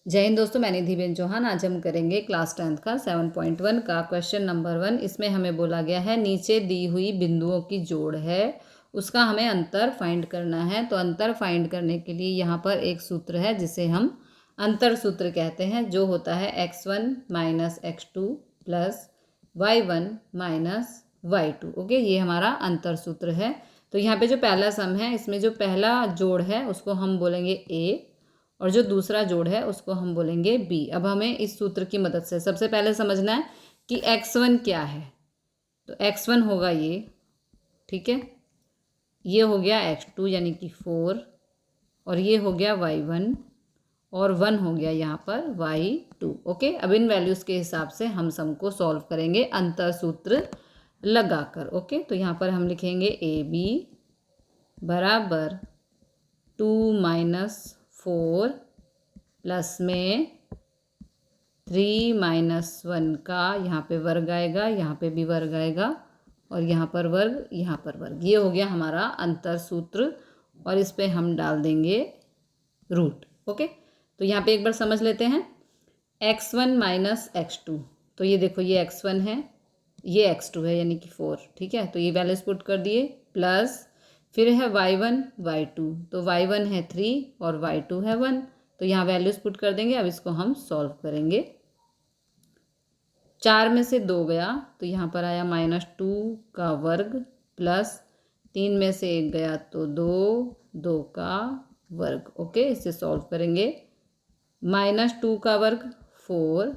जय हिंद दोस्तों, मैं निधि बेन चौहान। आज हम करेंगे क्लास 10th का 7.1 का क्वेश्चन नंबर 1। इसमें हमें बोला गया है नीचे दी हुई बिंदुओं की जोड़ है, उसका हमें अंतर फाइंड करना है। तो अंतर फाइंड करने के लिए यहाँ पर एक सूत्र है जिसे हम अंतर सूत्र कहते हैं, जो होता है x1 minus x2 plus y1 minus y2। Okay, ये हमारा अंतर सूत्र है। तो यहाँ पे जो पहला सम है, इसमें जो पहला जोड़ है उसको हम बोलेंगे a और जो दूसरा जोड़ है उसको हम बोलेंगे b। अब हमें इस सूत्र की मदद से सबसे पहले समझना है कि x1 क्या है। तो x1 होगा ये, ठीक है, ये हो गया x2 यानी कि 4, और ये हो गया y1, और 1 हो गया यहाँ पर y2। ओके, अब इन वैल्यूज़ के हिसाब से हम सम को सॉल्व करेंगे अंतर सूत्र लगाकर। ओके, तो यहाँ पर हम लिखेंगे ab बराबर 2 माइनस 4 प्लस में 3 माइनस 1 का यहाँ पे वर्ग आएगा, यहाँ पे भी वर्ग आएगा, और यहाँ पर वर्ग, यहाँ पर वर्ग। ये हो गया हमारा अंतर सूत्र, और इस पे हम डाल देंगे रूट। ओके, तो यहाँ पे एक बार समझ लेते हैं x1 माइनस x2। तो ये देखो, ये x1 है, ये x2 है यानी कि 4, ठीक है। तो ये वैल्यूज पुट कर दिए, प्लस फिर है y1 y2। तो y1 है 3 और y2 है 1। तो यहाँ वैल्यूज पुट कर देंगे। अब इसको हम सॉल्व करेंगे। 4 में से 2 गया तो यहाँ पर आया -2 का वर्ग, प्लस 3 में से 1 गया तो 2 का वर्ग। ओके, इसे सॉल्व करेंगे। -2 का वर्ग 4,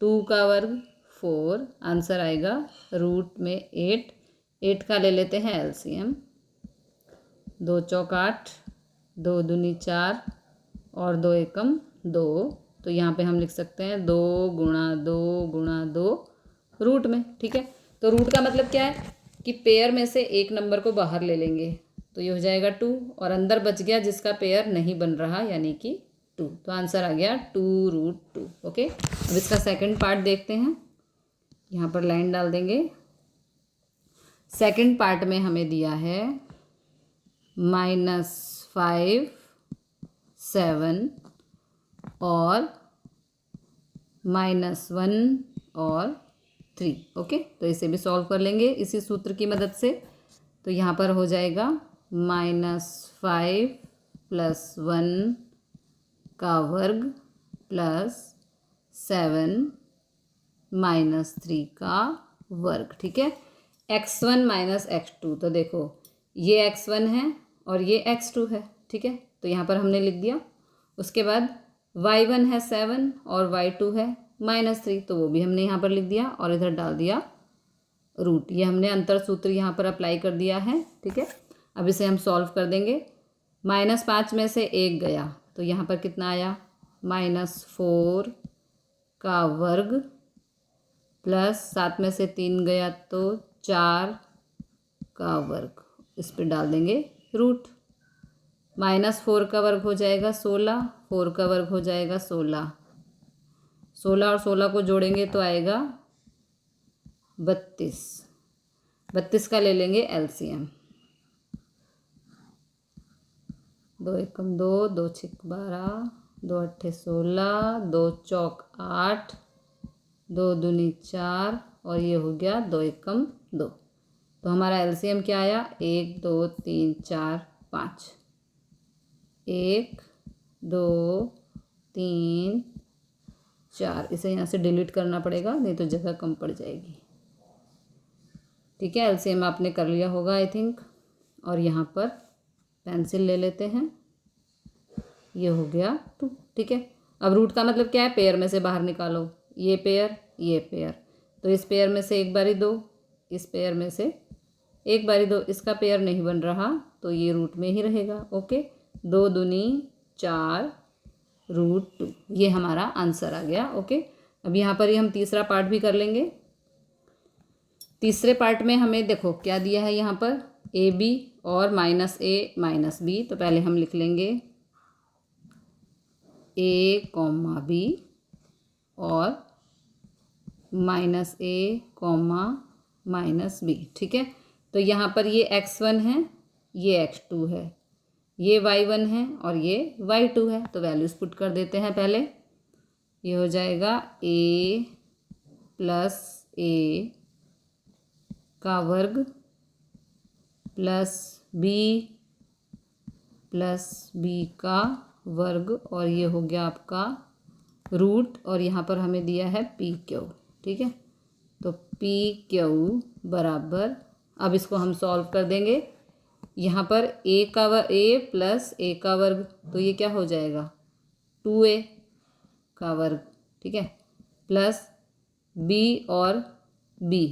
2 का वर्ग 4, आंसर आएगा रूट में 8 का ले लेते हैं एलसीएम। 2 चौक 8, 2 दूनी 4 और 2 एकम 2। तो यहाँ पे हम लिख सकते हैं 2 गुणा 2 गुणा 2 रूट में, ठीक है। तो रूट का मतलब क्या है कि पेयर में से एक नंबर को बाहर ले लेंगे, तो ये हो जाएगा 2, और अंदर बच गया जिसका पेयर नहीं बन रहा यानी कि 2। तो आंसर आ गया 2√2। ओके, अब इसका सेकंड पार्ट देखते हैं। यहाँ पर लाइन डाल देंगे। सेकंड पार्ट में हमें दिया है -5 7 और -1 और 3। ओके, तो इसे भी सॉल्व कर लेंगे इसी सूत्र की मदद से। तो यहाँ पर हो जाएगा -5 प्लस 1 का वर्ग प्लस 7 -3 का वर्ग, ठीक है। x1 माइनस x2, तो देखो ये x1 है और ये x2 है, ठीक है। तो यहाँ पर हमने लिख दिया। उसके बाद y1 है 7 और y2 है -3, तो वो भी हमने यहाँ पर लिख दिया और इधर डाल दिया रूट। ये हमने अंतर सूत्र यहाँ पर अप्लाई कर दिया है, ठीक है। अब इसे हम सॉल्व कर देंगे। -5 में से 1 गया तो यहाँ पर कितना आया, -4 का वर्ग, प्लस 7 में से 3 गया तो 4 का वर्ग। इस पर डाल देंगे रूट। -4 का वर्ग हो जाएगा 16, 4 का वर्ग हो जाएगा 16, 16 और 16 को जोड़ेंगे तो आएगा 32। 32 का ले लेंगे एलसीएम। 2 एकम 2, 2 छिक 12, 2 अट्ठे 16, 2 चौक 8, 2 दूनी 4 और ये हो गया 2 एकम 2। तो हमारा एलसीएम क्या आया, 1 2 3 4 5। 1 2 3 4, इसे यहाँ से डिलीट करना पड़ेगा, नहीं तो जगह कम पड़ जाएगी, ठीक है। एलसीएम आपने कर लिया होगा आई थिंक। और यहाँ पर पेंसिल ले लेते हैं, ये हो गया 2, ठीक है। अब रूट का मतलब क्या है, पेयर में से बाहर निकालो। ये पेयर, ये पेयर, तो इस पेयर में से एक बारी 2, इस पेयर में से एक बारी 2, इसका पेयर नहीं बन रहा तो ये रूट में ही रहेगा। ओके, 2 दूनी 4 √2, ये हमारा आंसर आ गया। ओके, अब यहाँ पर ही हम तीसरा पार्ट भी कर लेंगे। तीसरे पार्ट में हमें देखो क्या दिया है, यहाँ पर AB और -A -B। तो पहले हम लिख लेंगे A, B और -A, -B, ठीक है। तो यहाँ पर ये x1 है, ये x2 है, ये y1 है और ये y2 है, तो वैल्यूज़ पुट कर देते हैं पहले। ये हो जाएगा a प्लस a का वर्ग प्लस b प्लस b का वर्ग, और ये हो गया आपका रूट, और यहाँ पर हमें दिया है पी क्यू। ठीक है, तो पी क्यू बराबर, अब इसको हम सॉल्व कर देंगे। यहाँ पर a प्लस a का वर्ग, तो ये क्या हो जाएगा 2a का वर्ग। ठीक है, प्लस b और b,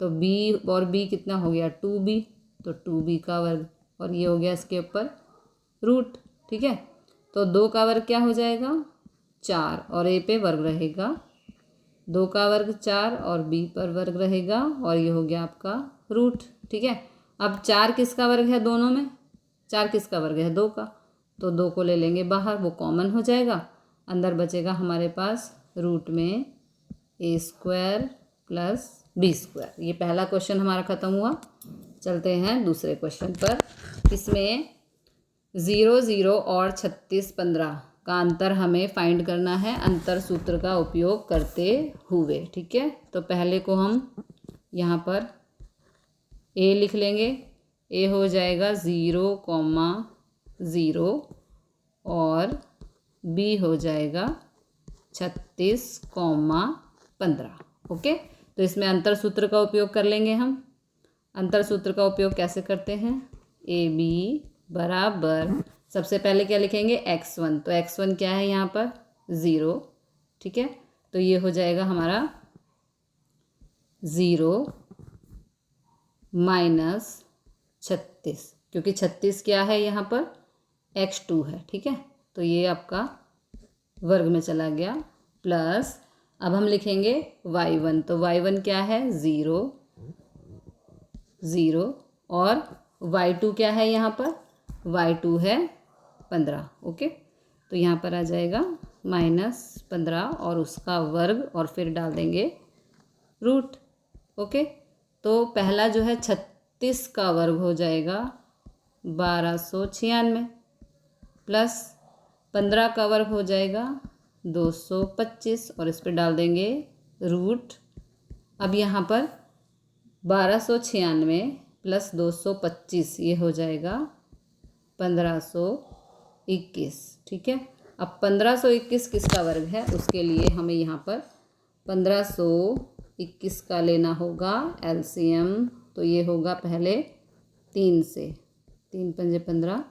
तो b और b कितना हो गया 2b, तो 2b का वर्ग, और ये हो गया इसके ऊपर रूट। ठीक है, तो 2 का वर्ग क्या हो जाएगा 4, और a पे वर्ग रहेगा, 2 का वर्ग 4 और b पर वर्ग रहेगा, और ये हो गया आपका रूट। ठीक है, अब 4 किसका वर्ग है दोनों में, 4 किसका वर्ग है 2 का, तो 2 को ले लेंगे बाहर, वो कॉमन हो जाएगा, अंदर बचेगा हमारे पास रूट में a square plus b square. ये पहला क्वेश्चन हमारा ख़त्म हुआ। चलते हैं दूसरे क्वेश्चन पर। इसमें 0 0 और 36 15 का अंतर हमें फाइंड करना है अंतर सूत्र का उपयोग करते हुए। ठीक है, तो पहले को हम यहाँ पर a लिख लेंगे। a हो जाएगा 0,0 और b हो जाएगा 36,15। ओके, तो इसमें अंतर सूत्र का उपयोग कर लेंगे हम। अंतर सूत्र का उपयोग कैसे करते हैं, ए बी बराबर, सबसे पहले क्या लिखेंगे x1, तो x1 क्या है यहाँ पर 0। ठीक है, तो ये हो जाएगा हमारा 0 माइनस 36, क्योंकि 36 क्या है यहाँ पर x2 है। ठीक है, तो ये आपका वर्ग में चला गया, प्लस अब हम लिखेंगे y1, तो y1 क्या है 0 0, और y2 क्या है यहाँ पर, y2 है 15। ओके, तो यहाँ पर आ जाएगा -15 और उसका वर्ग, और फिर डाल देंगे रूट। ओके, तो पहला जो है 36 का वर्ग हो जाएगा 1296, प्लस 15 का वर्ग हो जाएगा 225, और इस पर डाल देंगे रूट। अब यहाँ पर 1296 प्लस 225 ये हो जाएगा 1521। ठीक है, अब 1521 किसका वर्ग है, उसके लिए हमें यहाँ पर 1521 का लेना होगा एलसीएम। तो ये होगा पहले 3 से, 3 पंजे 15,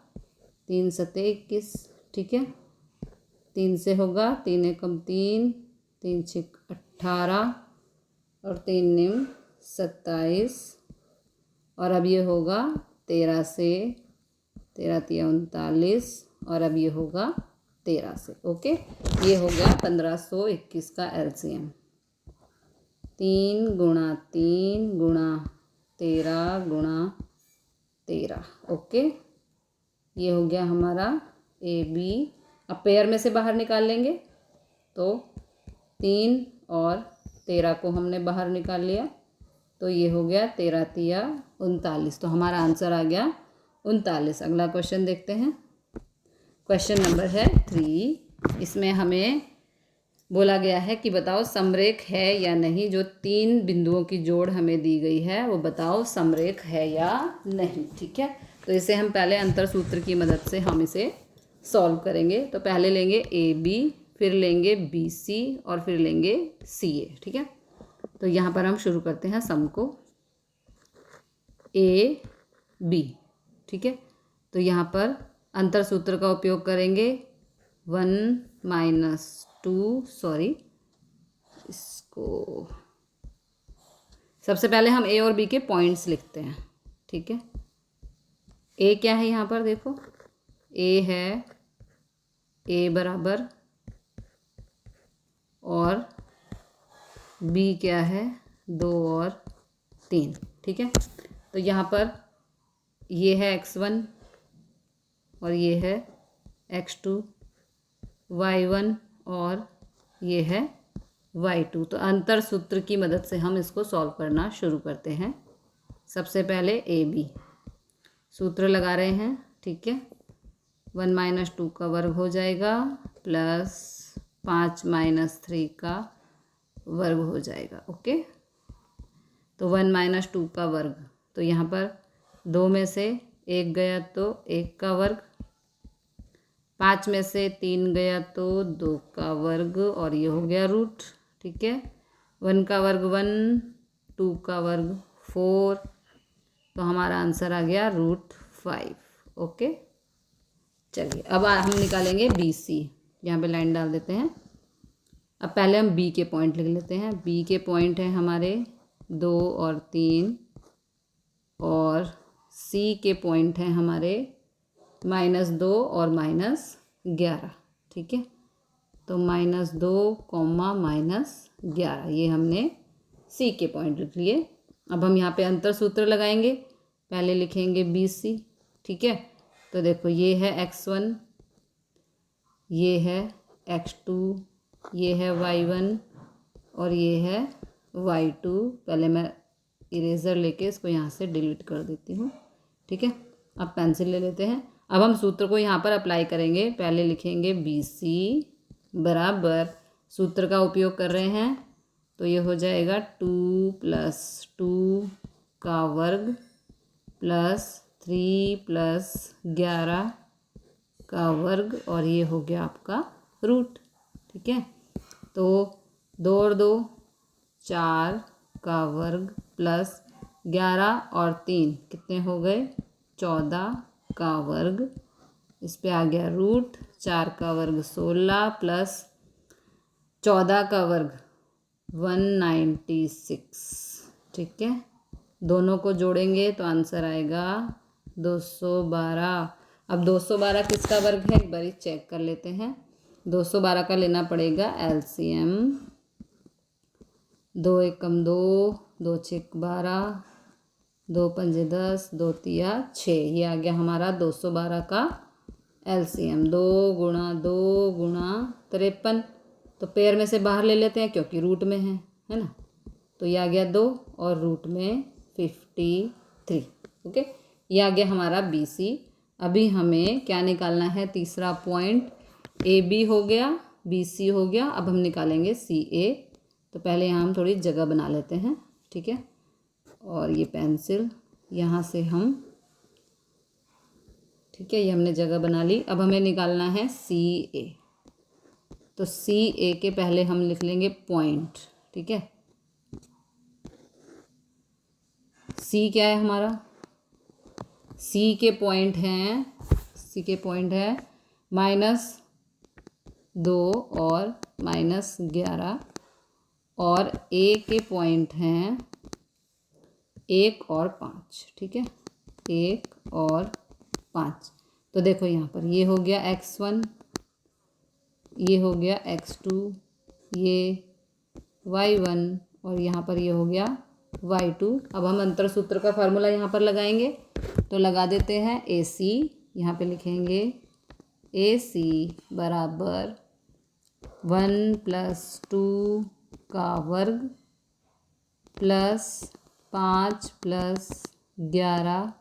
3 सते 21। ठीक है, 3 से होगा 3 एकम 3, 3 छिक 18 और 3 निम 27, और अब ये होगा 13 से, 13 तिया 39, और अब ये होगा 13 से। ओके, ये हो गया 1521 का एलसीएम। 3 गुणा 3 गुणा 13 गुणा 13। ओके, ये हो गया हमारा ए बी। अब पेयर में से बाहर निकाल लेंगे, तो 3 और 13 को हमने बाहर निकाल लिया, तो ये हो गया 13 तिया 39, तो हमारा आंसर आ गया 39। अगला क्वेश्चन देखते हैं। क्वेश्चन नंबर है 3। इसमें हमें बोला गया है कि बताओ समरेख है या नहीं, जो 3 बिंदुओं की जोड़ हमें दी गई है वो बताओ समरेख है या नहीं। ठीक है, तो इसे हम पहले अंतर सूत्र की मदद से हम इसे सॉल्व करेंगे। तो पहले लेंगे ए बी, फिर लेंगे बी सी, और फिर लेंगे सी ए। ठीक है, तो यहाँ पर हम शुरू करते हैं सम को, ए बी। ठीक है, तो यहाँ पर अंतर सूत्र का उपयोग करेंगे 1 - 2, सॉरी, इसको सबसे पहले हम ए और बी के पॉइंट्स लिखते हैं। ठीक है, ए क्या है यहाँ पर देखो, ए है ए बराबर, और बी क्या है 2 और 3। ठीक है, तो यहाँ पर ये है x1 और ये है x2, y1 और ये है y2। तो अंतर सूत्र की मदद से हम इसको सॉल्व करना शुरू करते हैं। सबसे पहले ए बी सूत्र लगा रहे हैं। ठीक है, 1 माइनस 2 का वर्ग हो जाएगा प्लस 5 माइनस 3 का वर्ग हो जाएगा। ओके, तो 1 माइनस 2 का वर्ग, तो यहाँ पर 2 में से 1 गया तो 1 का वर्ग, 5 में से 3 गया तो 2 का वर्ग और ये हो गया रूट। ठीक है, 1 का वर्ग 1, 2 का वर्ग 4, तो हमारा आंसर आ गया √5। ओके, चलिए अब हम निकालेंगे BC। यहाँ पे लाइन डाल देते हैं। अब पहले हम B के पॉइंट लिख लेते हैं। B के पॉइंट हैं हमारे 2 और 3 और C के पॉइंट हैं हमारे -2 और -11। ठीक है, तो -2, -11 ये हमने C के पॉइंट लिख लिए। अब हम यहाँ पे अंतर सूत्र लगाएंगे। पहले लिखेंगे BC। ठीक है, तो देखो ये है x1, ये है x2, ये है y1 और ये है y2। पहले मैं इरेज़र लेके इसको यहाँ से डिलीट कर देती हूँ। ठीक है, अब पेंसिल ले लेते हैं। अब हम सूत्र को यहाँ पर अप्लाई करेंगे। पहले लिखेंगे BC बराबर, सूत्र का उपयोग कर रहे हैं तो ये हो जाएगा 2 + 2 का वर्ग प्लस 3 + 11 का वर्ग और ये हो गया आपका रूट। ठीक है, तो 2 और 2 4 का वर्ग प्लस 11 और 3 कितने हो गए 14 का वर्ग, इस पे आ गया रूट। 4 का वर्ग 16 प्लस 14 का वर्ग 196। ठीक है, दोनों को जोड़ेंगे तो आंसर आएगा 212। अब 212 किसका वर्ग है एक बार चेक कर लेते हैं। 212 का लेना पड़ेगा LCM। 2 एकम 2, 2 छेक 12, 2 पंजे 10, 2 तिया 6। ये आ गया हमारा 212 का LCM। 2 × 2 × 53, तो पेयर में से बाहर ले लेते हैं क्योंकि रूट में है ना। तो ये आ गया 2 और रूट में 53। ओके, ये आ गया हमारा BC। अभी हमें क्या निकालना है, तीसरा पॉइंट AB हो गया, BC हो गया। अब हम निकालेंगे CA। तो पहले यहाँ हम थोड़ी जगह बना लेते हैं। ठीक है, और ये पेंसिल यहाँ से हम, ठीक है, ये हमने जगह बना ली। अब हमें निकालना है CA। तो CA के पहले हम लिख लेंगे पॉइंट। ठीक है, C क्या है हमारा, C के पॉइंट हैं, C के पॉइंट है -2 और -11 और A के पॉइंट हैं 1 और 5। ठीक है, 1 और 5। तो देखो यहाँ पर ये हो गया x1, ये हो गया x2, ये y1 और यहाँ पर ये हो गया y2। अब हम अंतर सूत्र का फार्मूला यहाँ पर लगाएंगे, तो लगा देते हैं। AC यहाँ पे लिखेंगे AC बराबर 1 + 2 का वर्ग प्लस 5 + 11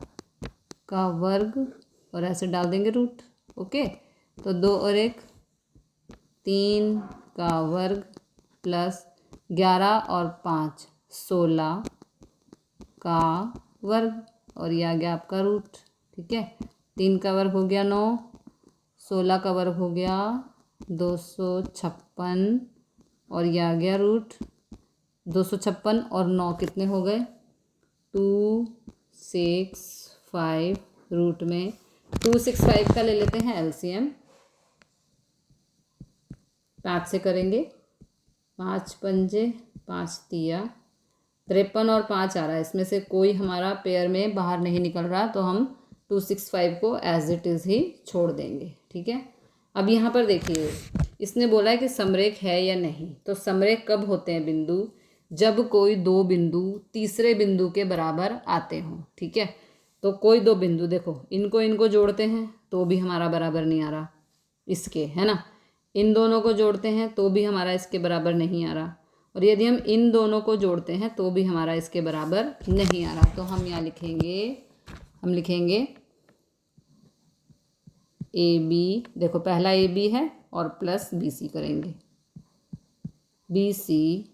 का वर्ग और ऐसे डाल देंगे रूट। ओके, तो 2 और 1 3 का वर्ग प्लस 11 और 5 16 का वर्ग और ये आ गया आपका रूट। ठीक है, 3 का वर्ग हो गया 9, 16 का वर्ग हो गया 256 और ये आ गया रूट। 256 और 9 कितने हो गए 265। रूट में 265 का ले लेते हैं LCM। 5 से करेंगे, 5 पंजे 5 तिया 53 और 5 आ रहा है। इसमें से कोई हमारा पेयर में बाहर नहीं निकल रहा, तो हम 265 को एज इट इज़ ही छोड़ देंगे। ठीक है, अब यहाँ पर देखिए इसने बोला है कि समरेख है या नहीं। तो समरेख कब होते हैं बिंदु, जब कोई 2 बिंदु तीसरे बिंदु के बराबर आते हों। ठीक है, तो कोई 2 बिंदु, देखो इनको जोड़ते हैं तो भी हमारा बराबर नहीं आ रहा इसके, है ना। इन दोनों को जोड़ते हैं तो भी हमारा इसके बराबर नहीं आ रहा, और यदि हम इन दोनों को जोड़ते हैं तो भी हमारा इसके बराबर नहीं आ रहा। तो हम यहाँ लिखेंगे, हम लिखेंगे ए बी, देखो पहला ए बी है और प्लस बी सी करेंगे, बी सी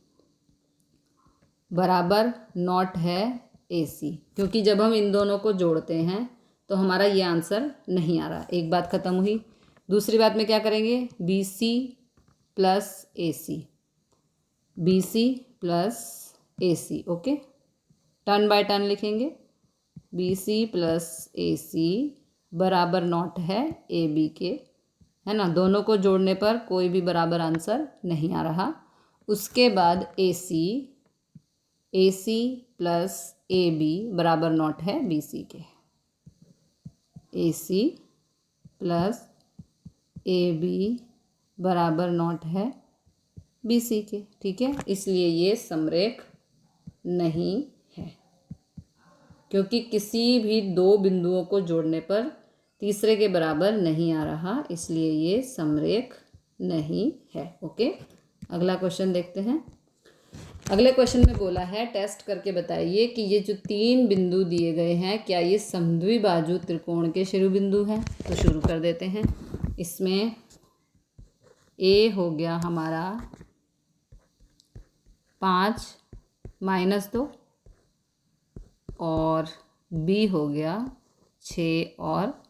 बराबर नॉट है ए सी, क्योंकि जब हम इन दोनों को जोड़ते हैं तो हमारा ये आंसर नहीं आ रहा। एक बात ख़त्म हुई। दूसरी बात में क्या करेंगे, B C plus A C, B C plus A C, okay, turn by turn लिखेंगे। B C plus A C बराबर नॉट है ए बी के, है ना। दोनों को जोड़ने पर कोई भी बराबर आंसर नहीं आ रहा। उसके बाद ए सी प्लस ए बी बराबर नॉट है बी सी के, ए सी प्लस ए बी बराबर नॉट है बी सी के, ठीक है। इसलिए ये समरेख नहीं है, क्योंकि किसी भी दो बिंदुओं को जोड़ने पर तीसरे के बराबर नहीं आ रहा, इसलिए ये समरेख नहीं है, ओके। अगला क्वेश्चन देखते हैं। अगले क्वेश्चन में बोला है टेस्ट करके बताइए कि ये जो 3 बिंदु दिए गए हैं क्या ये समद्विबाजु त्रिकोण के शिरोबिंदु हैं। तो शुरू कर देते हैं। इसमें ए हो गया हमारा 5 - 2 और बी हो गया 6 और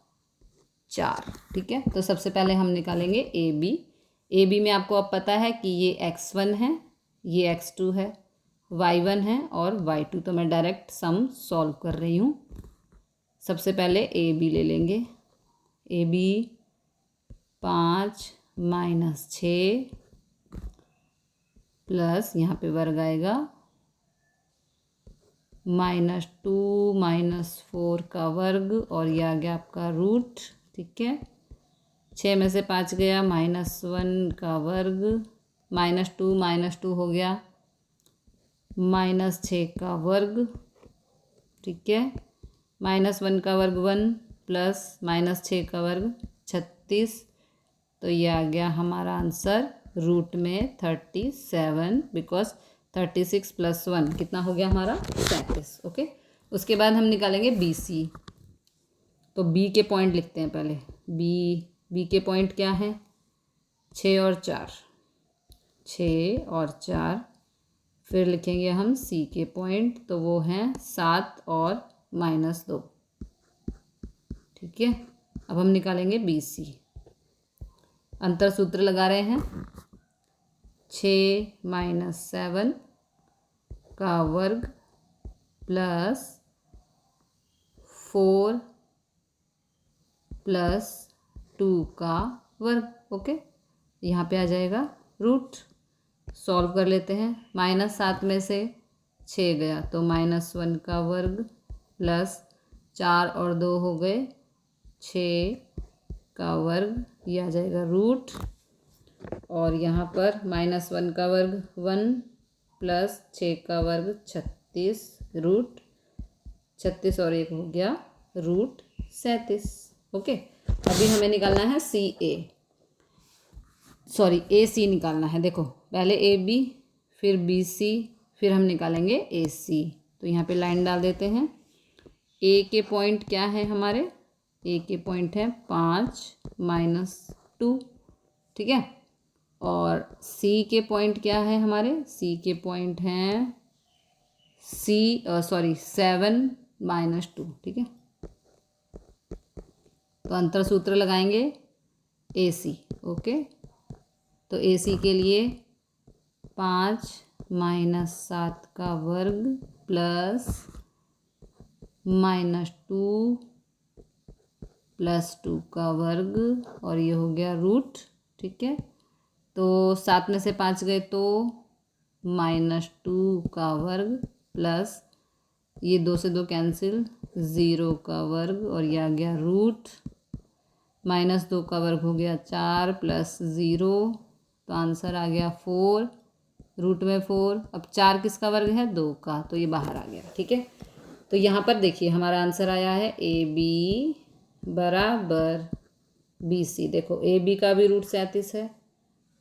4, ठीक है। तो सबसे पहले हम निकालेंगे ए बी। ए बी में आपको अब पता है कि ये x1 है, ये x2 है, y1 है और y2। तो मैं डायरेक्ट सम सॉल्व कर रही हूँ। सबसे पहले ए बी ले लेंगे। ए बी 5 - 6 प्लस यहाँ पे वर्ग आएगा -2 - 4 का वर्ग और ये आ गया आपका रूट, ठीक है। 6 में से 5 गया, -1 का वर्ग, -2 हो गया -6 का वर्ग, ठीक है। -1 का वर्ग 1 प्लस -6 का वर्ग 36। तो ये आ गया हमारा आंसर रूट में 37, बिकॉज 36 + 1 कितना हो गया हमारा 37, ओके। उसके बाद हम निकालेंगे बी सी। तो बी के पॉइंट लिखते हैं पहले। बी के पॉइंट क्या है, 6 और 4, 6 और 4। फिर लिखेंगे हम सी के पॉइंट, तो वो हैं 7 और -2, ठीक है। अब हम निकालेंगे बी सी। अंतर सूत्र लगा रहे हैं। 6 - 7 का वर्ग प्लस 4 + 2 का वर्ग, ओके। यहाँ पे आ जाएगा रूट। सॉल्व कर लेते हैं। -7 में से 6 गया तो -1 का वर्ग प्लस 4 और 2 हो गए 6 का वर्ग, ये आ जाएगा रूट। और यहाँ पर -1 का वर्ग 1 प्लस 6 का वर्ग 36, रूट 36 और 1 हो गया रूट 37, ओके। अभी हमें निकालना है ए सी निकालना है। देखो पहले ए बी, फिर बी सी, फिर हम निकालेंगे ए सी। तो यहाँ पे लाइन डाल देते हैं। ए के पॉइंट क्या है हमारे, ए के पॉइंट है 5 - 2, ठीक है। और सी के पॉइंट क्या है हमारे, सी के पॉइंट हैं 7 - 2, ठीक है। तो अंतर सूत्र लगाएंगे ए सी, ओके। तो ए सी के लिए 5 - 7 का वर्ग प्लस -2 + 2 का वर्ग और ये हो गया रूट, ठीक है। तो 7 में से 5 गए तो -2 का वर्ग प्लस ये 2 से 2 कैंसिल, 0 का वर्ग और ये आ गया रूट। -2 का वर्ग हो गया 4 + 0, तो आंसर आ गया 4, रूट में 4। अब 4 किसका वर्ग है, 2 का, तो ये बाहर आ गया, ठीक है। तो यहाँ पर देखिए हमारा आंसर आया है ए बी बराबर बी सी। देखो ए बी का भी रूट 37 है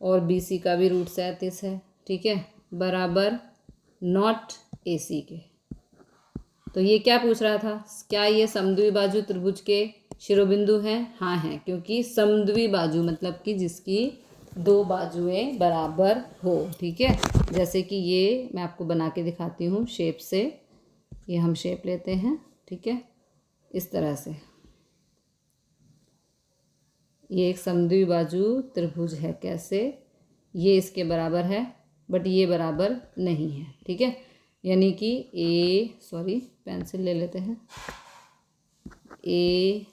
और बी सी का भी रूट 37 है, ठीक है, बराबर नॉट ए सी के। तो ये क्या पूछ रहा था, क्या ये समद्विबाजु त्रिभुज के शिरोबिंदु है, हाँ है, क्योंकि समद्वि बाजू मतलब कि जिसकी दो बाजुएं बराबर हो। ठीक है, जैसे कि ये मैं आपको बना के दिखाती हूँ शेप से। ये हम शेप लेते हैं, ठीक है, इस तरह से। ये एक समद्वि बाजू त्रिभुज है। कैसे? ये इसके बराबर है बट ये बराबर नहीं है। ठीक है, यानी कि पेंसिल ले लेते हैं, ए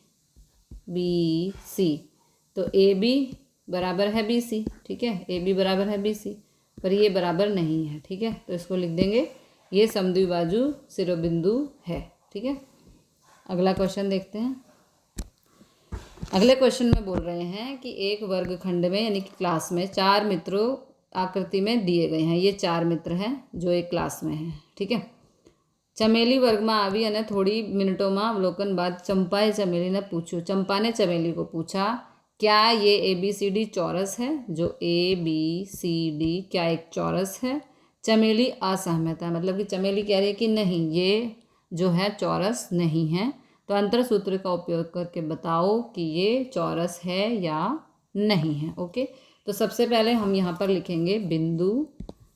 बी सी, तो ए बी बराबर है बी सी। ठीक है, ए बी बराबर है बी सी, पर ये बराबर नहीं है। ठीक है, तो इसको लिख देंगे ये समद्विबाजु शिरोबिंदु है। ठीक है, अगला क्वेश्चन देखते हैं। अगले क्वेश्चन में बोल रहे हैं कि एक वर्गखंड में यानी कि क्लास में 4 मित्रों आकृति में दिए गए हैं। ये 4 मित्र हैं जो एक क्लास में हैं। ठीक है, चमेली वर्ग में आवी અને थोड़ी मिनटों में अवलोकन बाद चंपाए चमेली ने पूछू, चंपा ने चमेली को पूछा, क्या ये ABCD चौरस है? जो ABCD क्या एक चौरस है? चमेली असहमत है, मतलब कि चमेली कह रही है कि नहीं, ये जो है चौरस नहीं है। तो अंतर सूत्र का उपयोग करके बताओ कि ये चौरस है या नहीं है। ओके, तो सबसे पहले हम यहाँ पर लिखेंगे बिंदु,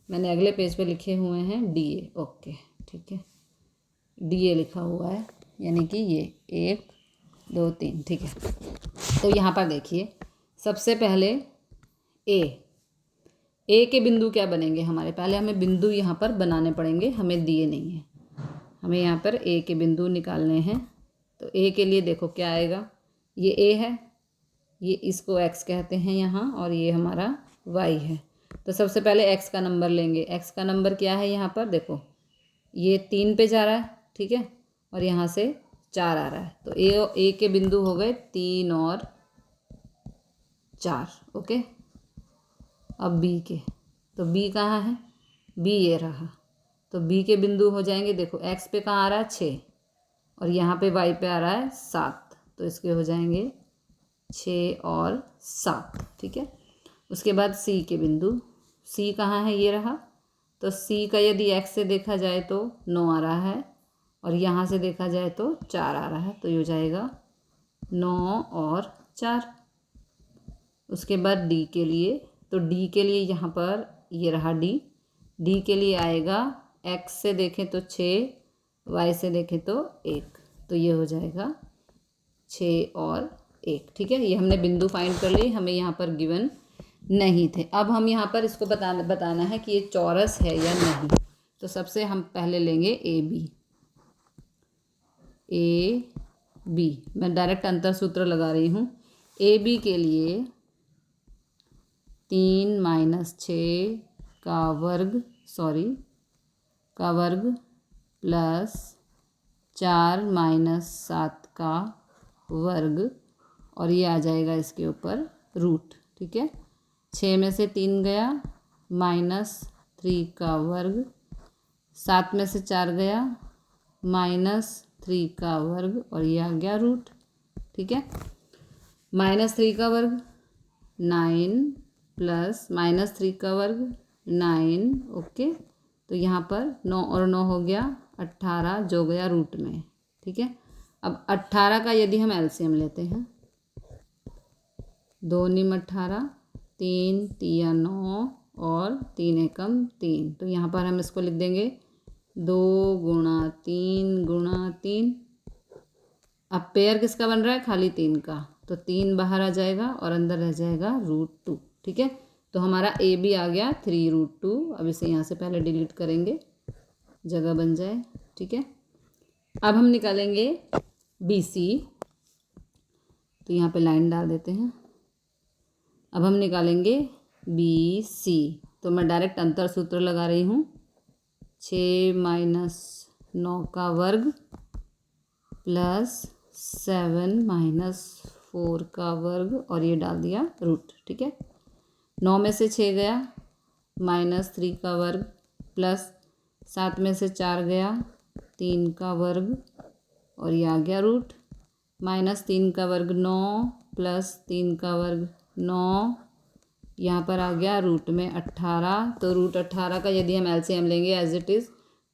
मैंने अगले पेज पे लिखे हुए हैं DA। ओके, ठीक है, DA लिखा हुआ है, यानी कि ये 1 2 3। ठीक है, तो यहाँ पर देखिए सबसे पहले ए के बिंदु क्या बनेंगे हमारे, पहले हमें बिंदु यहाँ पर बनाने पड़ेंगे, हमें दिए नहीं है, हमें यहाँ पर ए के बिंदु निकालने हैं। तो ए के लिए देखो क्या आएगा, ये ए है, ये इसको एक्स कहते हैं यहाँ, और ये हमारा वाई है। तो सबसे पहले एक्स का नंबर लेंगे। एक्स का नंबर क्या है यहाँ पर देखो, ये 3 पे जा रहा है। ठीक है, और यहाँ से 4 आ रहा है, तो ए के बिंदु हो गए 3 और 4। ओके, अब बी के, तो बी कहाँ है, बी ये रहा, तो बी के बिंदु हो जाएंगे, देखो एक्स पे कहाँ आ रहा है 6 और यहाँ पे वाई पे आ रहा है 7, तो इसके हो जाएंगे 6 और 7। ठीक है, उसके बाद सी के बिंदु, सी कहाँ है, ये रहा, तो सी का यदि एक्स से देखा जाए तो 9 आ रहा है और यहाँ से देखा जाए तो 4 आ रहा है, तो ये हो जाएगा 9 और 4। उसके बाद डी के लिए, तो डी के लिए यहाँ पर ये रहा डी के लिए आएगा, एक्स से देखें तो 6, वाई से देखें तो 1, तो ये हो जाएगा 6 और 1। ठीक है, ये हमने बिंदु फाइंड कर ली, हमें यहाँ पर गिवन नहीं थे। अब हम यहाँ पर इसको बताना है कि ये चौरस है या नहीं। तो सबसे हम पहले लेंगे ए बी, मैं डायरेक्ट अंतर सूत्र लगा रही हूँ। ए बी के लिए 3 - 6 का वर्ग प्लस 4 - 7 का वर्ग, और ये आ जाएगा इसके ऊपर रूट। ठीक है, 6 में से 3 गया, -3 का वर्ग, 7 में से 4 गया, -3 का वर्ग, और ये आ गया रूट। ठीक है, -3 का वर्ग 9 प्लस -3 का वर्ग 9। ओके, तो यहाँ पर 9 और 9 हो गया 18, जो गया रूट में। ठीक है, अब 18 का यदि हम एलसीएम लेते हैं, 2 × 18, 3 × 3 = 9 और 3 एकम 3, तो यहाँ पर हम इसको लिख देंगे 2 × 3 × 3। अब पेयर किसका बन रहा है, खाली 3 का, तो 3 बाहर आ जाएगा और अंदर रह जाएगा √2। ठीक है, तो हमारा ए बी आ गया 3√2। अब इसे यहाँ से पहले डिलीट करेंगे, जगह बन जाए। ठीक है, अब हम निकालेंगे बी सी, तो यहाँ पे लाइन डाल देते हैं। अब हम निकालेंगे बी सी, तो मैं डायरेक्ट अंतर सूत्र लगा रही हूँ, 6 - 9 का वर्ग प्लस 7 - 4 का वर्ग, और ये डाल दिया रूट। ठीक है, 9 में से 6 गया, -3 का वर्ग प्लस 7 में से 4 गया, 3 का वर्ग, और ये आ गया रूट। -3 का वर्ग 9 प्लस 3 का वर्ग 9, यहाँ पर आ गया रूट में 18, तो √18 का यदि हम एलसीएम लेंगे एज इट इज़,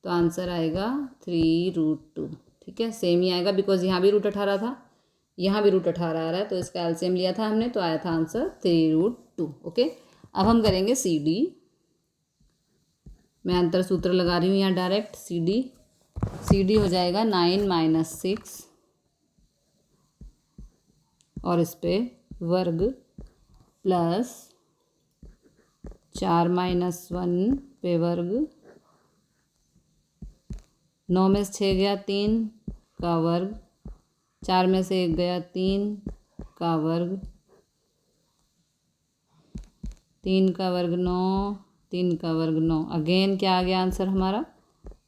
तो आंसर आएगा 3√2। ठीक है, सेम ही आएगा बिकॉज यहाँ भी √18 था, यहाँ भी √18 आ रहा है, तो इसका एलसीएम लिया था हमने, तो आया था आंसर 3√2। ओके, अब हम करेंगे CD। मैं अंतर सूत्र लगा रही हूँ यहाँ डायरेक्ट। CD हो जाएगा 9 - 6 और इस पे वर्ग प्लस 4 - 1 पे वर्ग, 9 में से 6 गया 3 का वर्ग, 4 में से 1 गया 3 का वर्ग, 3 का वर्ग 9, 3 का वर्ग 9। अगेन क्या आ गया आंसर हमारा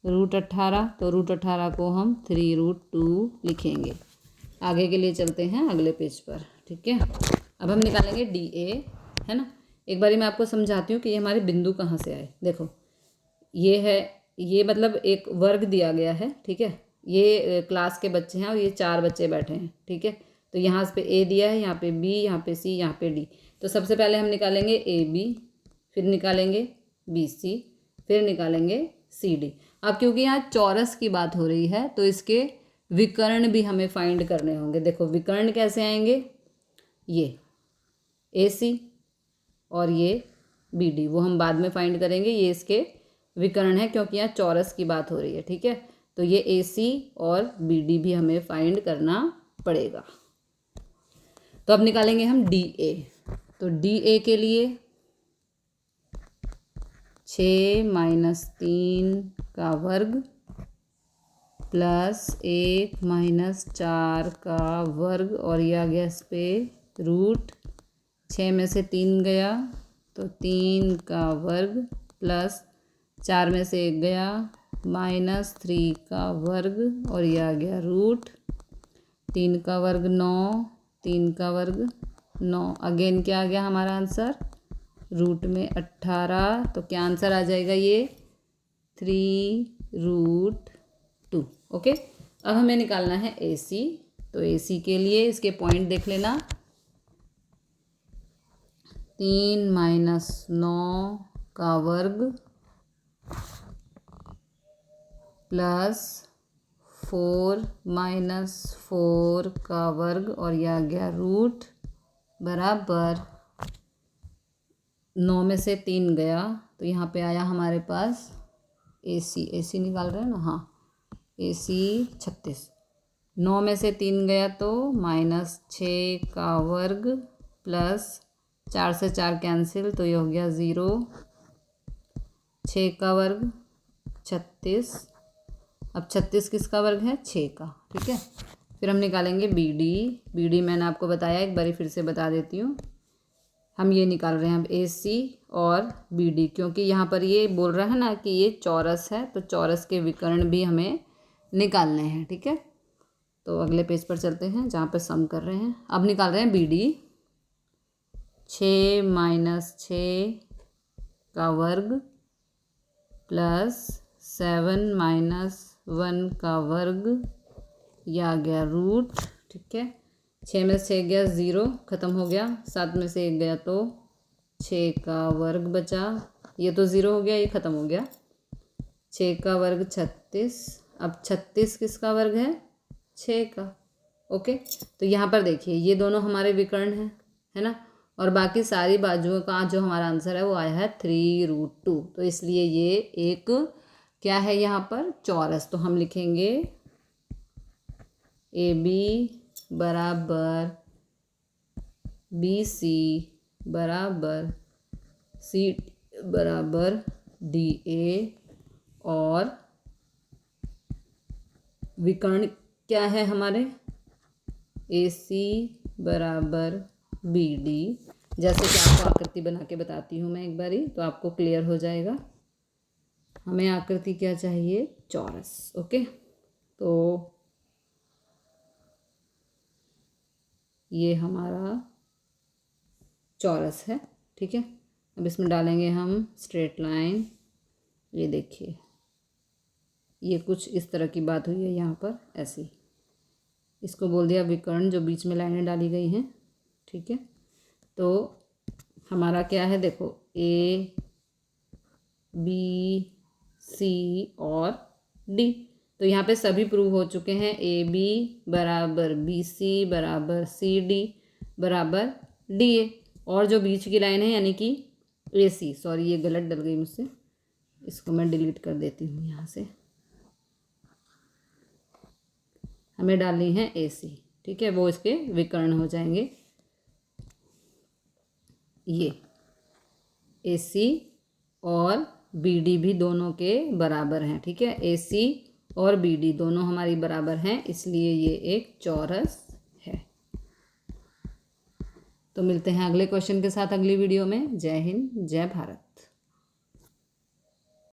√18, तो √18 को हम 3√2 लिखेंगे। आगे के लिए चलते हैं अगले पेज पर। ठीक है, अब हम निकालेंगे DA, है ना। एक बारी मैं आपको समझाती हूँ कि ये हमारे बिंदु कहाँ से आए। देखो ये है, ये मतलब एक वर्ग दिया गया है, ठीक है। ये क्लास के बच्चे हैं और ये 4 बच्चे बैठे हैं, ठीक है। तो यहाँ पे A दिया है, यहाँ पे B, यहाँ पे C, यहाँ पे D। तो सबसे पहले हम निकालेंगे AB, फिर निकालेंगे BC, फिर निकालेंगे CD। अब क्योंकि यहाँ चौरस की बात हो रही है तो इसके विकर्ण भी हमें फाइंड करने होंगे। देखो विकर्ण कैसे आएंगे, ये AC और ये BD वो हम बाद में फाइंड करेंगे, ये इसके विकर्ण है क्योंकि यहाँ चौरस की बात हो रही है, ठीक है। तो ये AC और BD भी हमें फाइंड करना पड़ेगा। तो अब निकालेंगे हम DA। तो DA के लिए 6 - 3 का वर्ग प्लस 1 - 4 का वर्ग, और ये आ गया इस पे रूट, 6 में से 3 गया तो 3 का वर्ग प्लस 4 में से 1 गया -3 का वर्ग, और ये आ गया रूट, 3 का वर्ग 9, 3 का वर्ग 9। अगेन क्या आ गया हमारा आंसर रूट में 18, तो क्या आंसर आ जाएगा ये 3√2। ओके, अब हमें निकालना है AC। तो AC के लिए इसके पॉइंट देख लेना, 3 - 9 का वर्ग प्लस 4 - 4 का वर्ग, और यह आ गया रूट बराबर 9 में से 3 गया तो यहाँ पे आया हमारे पास AC निकाल रहे हैं ना, हाँ AC 36। 9 में से 3 गया तो -6 का वर्ग प्लस 4 से 4 कैंसिल, तो ये हो गया 0, 6 का वर्ग 36। अब 36 किसका वर्ग है 6 का, ठीक है। फिर हम निकालेंगे BD मैंने आपको बताया, एक बारी फिर से बता देती हूँ। हम ये निकाल रहे हैं अब AC और BD, क्योंकि यहाँ पर ये बोल रहा है ना कि ये चौरस है, तो चौरस के विकर्ण भी हमें निकालने हैं, ठीक है। तो अगले पेज पर चलते हैं जहाँ पे सम कर रहे हैं। अब निकाल रहे हैं BD, 6 - 6 का वर्ग प्लस 7 - 1 का वर्ग, यह आ गया रूट, ठीक है। 6 में से 6 गया 0, ख़त्म हो गया। 7 में से 1 गया तो 6 का वर्ग बचा, ये तो 0 हो गया, ये ख़त्म हो गया। 6 का वर्ग 36। अब 36 किसका वर्ग है 6 का। ओके, तो यहाँ पर देखिए ये दोनों हमारे विकर्ण हैं, है ना। और बाकी सारी बाजुओं का जो हमारा आंसर है वो आया है 3√2। तो इसलिए ये एक क्या है यहाँ पर चौरस। तो हम लिखेंगे AB बराबर BC बराबर CD बराबर DA, और विकर्ण क्या है हमारे AC बराबर BD। जैसे कि आपको आकृति बना के बताती हूँ मैं एक बारी, तो आपको क्लियर हो जाएगा। हमें आकृति क्या चाहिए चौरस। ओके, तो ये हमारा चौरस है, ठीक है। अब इसमें डालेंगे हम स्ट्रेट लाइन। ये देखिए ये कुछ इस तरह की बात हुई है यहाँ पर, ऐसी इसको बोल दिया विकर्ण, जो बीच में लाइनें डाली गई हैं, ठीक है। तो हमारा क्या है देखो A B C और D। तो यहाँ पे सभी प्रूव हो चुके हैं। AB बराबर BC बराबर CD बराबर DA, और जो बीच की लाइन है यानी कि AC, सॉरी ये गलत डल गई मुझसे, इसको मैं डिलीट कर देती हूँ यहाँ से। हमें डालनी है AC, ठीक है, वो इसके विकर्ण हो जाएंगे। ये AC और BD भी दोनों के बराबर हैं, ठीक है, AC और BD दोनों हमारी बराबर हैं, इसलिए ये एक चौरस है। तो मिलते हैं अगले क्वेश्चन के साथ अगली वीडियो में। जय हिंद, जय भारत।